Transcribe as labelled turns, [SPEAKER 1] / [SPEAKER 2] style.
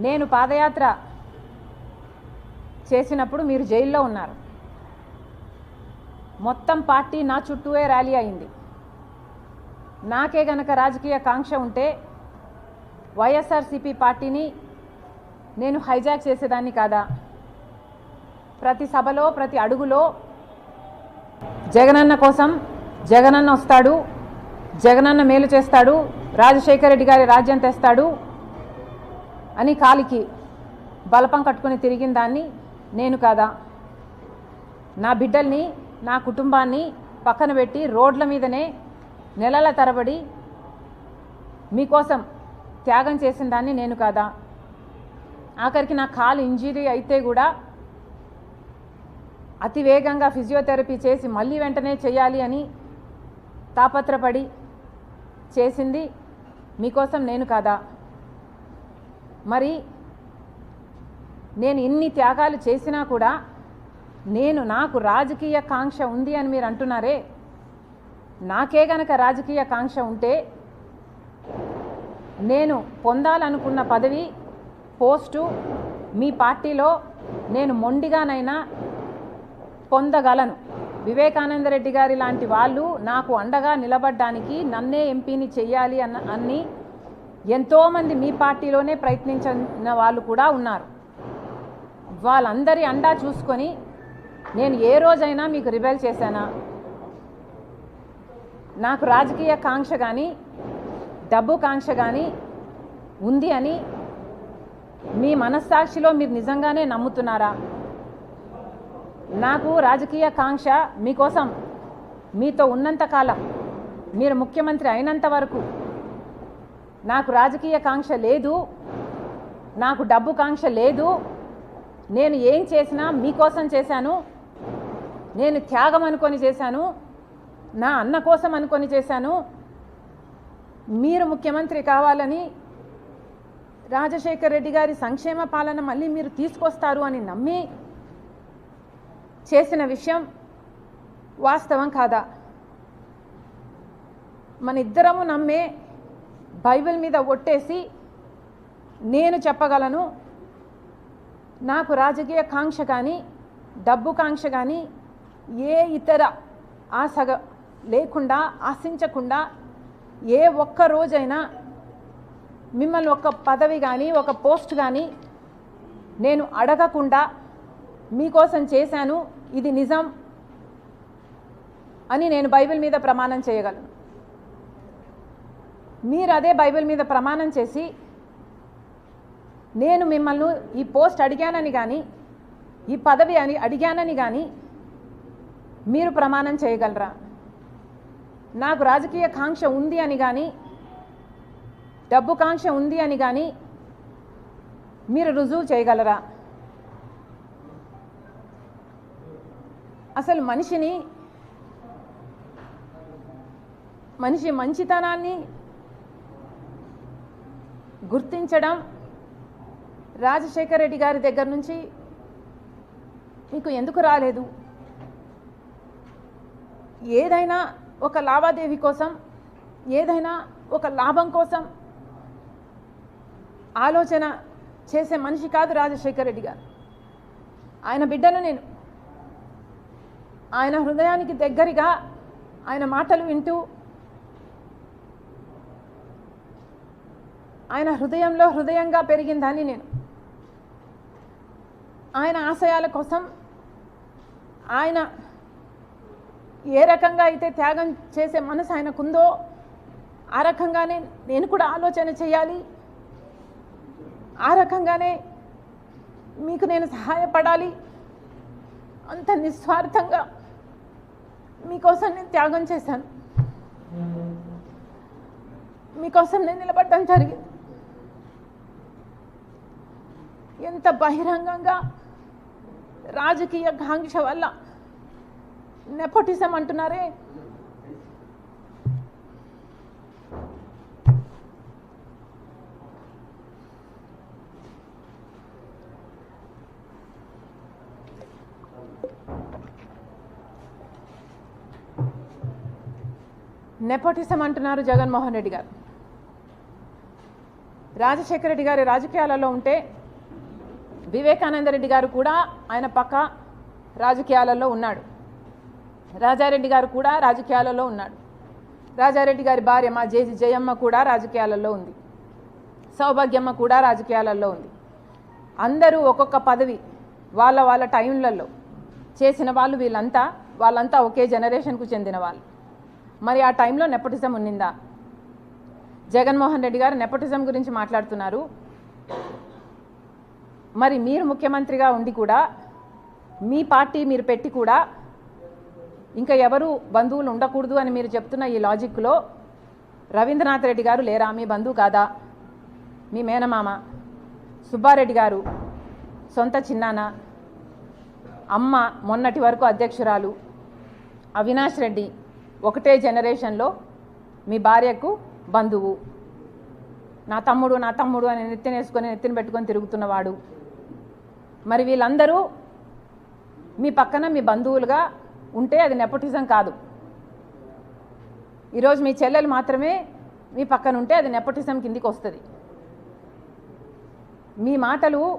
[SPEAKER 1] నేను పాదయాత్ర చేసినప్పుడు మీరు జైల్లో ఉన్నారు. మొత్తం పార్టీ నా చుట్టూనే ర్యాలీ అయింది. నాకే గనక రాజకీయ కాంక్ష ఉంటే వైఎస్ఆర్సీపీ పార్టీని నేను హైజాక్ చేసేదాన్ని కాదా? ప్రతి సభలో ప్రతి అడుగులో జగనన్న కోసం, జగనన్న వస్తాడు, జగనన్న మేలు చేస్తాడు, రాజశేఖర రెడ్డి గారి రాజ్యం తెస్తాడు అని కాలికి బలపం కట్టుకొని తిరిగిన దాన్ని నేను కాదా? నా బిడ్డల్ని, నా కుటుంబాన్ని పక్కన పెట్టి రోడ్ల మీదనే నెలల తరబడి మీకోసం త్యాగం చేసిన దాన్ని నేను కాదా? ఆఖరికి నా కాలు ఇంజరీ అయితే కూడా అతి వేగంగా ఫిజియోథెరపీ చేసి మళ్ళీ వెంటనే చేయాలి అని తాపత్రపడి చేసింది మీకోసం నేను కాదా? మరి నేను ఇన్ని త్యాగాలు చేసినా కూడా నాకు రాజకీయ కాంక్ష ఉంది అని మీరు అంటున్నారే. నాకే గనక రాజకీయ కాంక్ష ఉంటే నేను పొందాలనుకున్న పదవి, పోస్టు మీ పార్టీలో నేను మొండిగానైనా పొందగలను. వివేకానంద రెడ్డి గారి లాంటి వాళ్ళు నాకు అండగా నిలబడడానికి, నన్నే ఎంపీని చెయ్యాలి అన్ని ఎంతోమంది మీ పార్టీలోనే ప్రయత్నించిన వాళ్ళు కూడా ఉన్నారు. వాళ్ళందరి అండా చూసుకొని నేను ఏ రోజైనా మీకు రిబెల్ చేశానా? నాకు రాజకీయ కాంక్ష కానీ, డబ్బు కాంక్ష కానీ ఉంది అని మీ మనస్సాక్షిలో మీరు నిజంగానే నమ్ముతున్నారా? నాకు రాజకీయ కాంక్ష మీకోసం, మీతో ఉన్నంతకాలం, మీరు ముఖ్యమంత్రి అయినంత వరకు నాకు రాజకీయ కాంక్ష లేదు, నాకు డబ్బు కాంక్ష లేదు. నేను ఏం చేసినా మీకోసం చేశాను, నేను త్యాగం అనుకొని చేశాను, నా అన్న కోసం అనుకొని చేశాను. మీరు ముఖ్యమంత్రి కావాలని, రాజశేఖర్ రెడ్డి గారి సంక్షేమ పాలన మళ్ళీ మీరు తీసుకొస్తారు అని నమ్మి చేసిన విషయం వాస్తవం కాదా? మన ఇద్దరము నమ్మే బైబిల్ మీద ఒట్టేసి నేను చెప్పగలను, నాకు రాజకీయ కాంక్ష కానీ, డబ్బు కాంక్ష కానీ, ఏ ఇతర ఆశ లేకుండా, ఆశించకుండా, ఏ ఒక్క రోజైనా మిమ్మల్ని ఒక పదవి కానీ, ఒక పోస్ట్ కానీ నేను అడగకుండా మీకోసం చేశాను, ఇది నిజం అని నేను బైబిల్ మీద ప్రమాణం చేయగలను. మీరు అదే బైబిల్ మీద ప్రమాణం చేసి నేను మిమ్మల్ని ఈ పోస్ట్ అడిగానని కానీ, ఈ పదవి అని అడిగానని కానీ మీరు ప్రమాణం చేయగలరా? నాకు రాజకీయ కాంక్ష ఉంది అని కానీ, డబ్బు కాంక్ష ఉంది అని కానీ మీరు రుజువు చేయగలరా? అసలు మనిషి మంచితనాన్ని గుర్తించడం రాజశేఖర్ రెడ్డి గారి దగ్గర నుంచి మీకు ఎందుకు రాలేదు? ఏదైనా ఒక లావాదేవీ కోసం, ఏదైనా ఒక లాభం కోసం ఆలోచన చేసే మనిషి కాదు రాజశేఖర్ రెడ్డి గారు. ఆయన బిడ్డను నేను. ఆయన హృదయానికి దగ్గరగా ఆయన మాటలు వింటూ, ఆయన హృదయంలో హృదయంగా పెరిగిందని నేను. ఆయన ఆశయాల కోసం ఆయన ఏ రకంగా అయితే త్యాగం చేసే మనసు ఆయనకుందో ఆ రకంగానే నేను కూడా ఆలోచన చేయాలి, ఆ రకంగానే మీకు నేను సహాయపడాలి. అంత నిస్వార్థంగా మీకోసం నేను త్యాగం చేశాను, మీకోసం నేను నిలబడడం జరిగింది. ఎంత బహిరంగంగా రాజకీయ కాంక్ష వల్ల నెపోటిజం అంటున్నారే. నెపోటిజం అంటున్నారు జగన్మోహన్ రెడ్డి గారు. రాజశేఖర రెడ్డి గారి రాజకీయాలలో ఉంటే వివేకానంద రెడ్డి గారు కూడా ఆయన పక్క రాజకీయాలలో ఉన్నాడు. రాజారెడ్డి గారు కూడా రాజకీయాలలో ఉన్నాడు. రాజారెడ్డి గారి భార్య మా జయమ్మ కూడా రాజకీయాలలో ఉంది. సౌభాగ్యమ్మ కూడా రాజకీయాలలో ఉంది. అందరూ ఒక్కొక్క పదవి వాళ్ళ వాళ్ళ టైంలలో చేసిన వాళ్ళు వాళ్ళంతా ఒకే జనరేషన్కు చెందిన వాళ్ళు. మరి ఆ టైంలో నెపోటిజం ఉన్నిందా? జగన్మోహన్ రెడ్డి గారు నెపోటిజం గురించి మాట్లాడుతున్నారు. మరి మీరు ముఖ్యమంత్రిగా ఉండి కూడా మీ పార్టీ మీరు పెట్టి కూడా ఇంకా ఎవరు బంధువులు ఉండకూడదు అని మీరు చెప్తున్న ఈ లాజిక్లో రవీంద్రనాథ్ రెడ్డి గారు లేరా? మీ బంధువు కాదా? మీ మేనమామ. సుబ్బారెడ్డి గారు సొంత చిన్నాన్న. అమ్మ మొన్నటి వరకు అధ్యక్షురాలు. అవినాష్ రెడ్డి ఒకటే జనరేషన్లో మీ భార్యకు బంధువు. నా తమ్ముడు అని నెత్తిన పెట్టుకొని తిరుగుతున్నవాడు. మరి వీళ్ళందరూ మీ పక్కన మీ బంధువులుగా ఉంటే అది నెపోటిజం కాదు. ఈరోజు మీ చెల్లెలు మాత్రమే మీ పక్కన ఉంటే అది నెపోటిజం కిందికి వస్తుంది. మీ మాటలు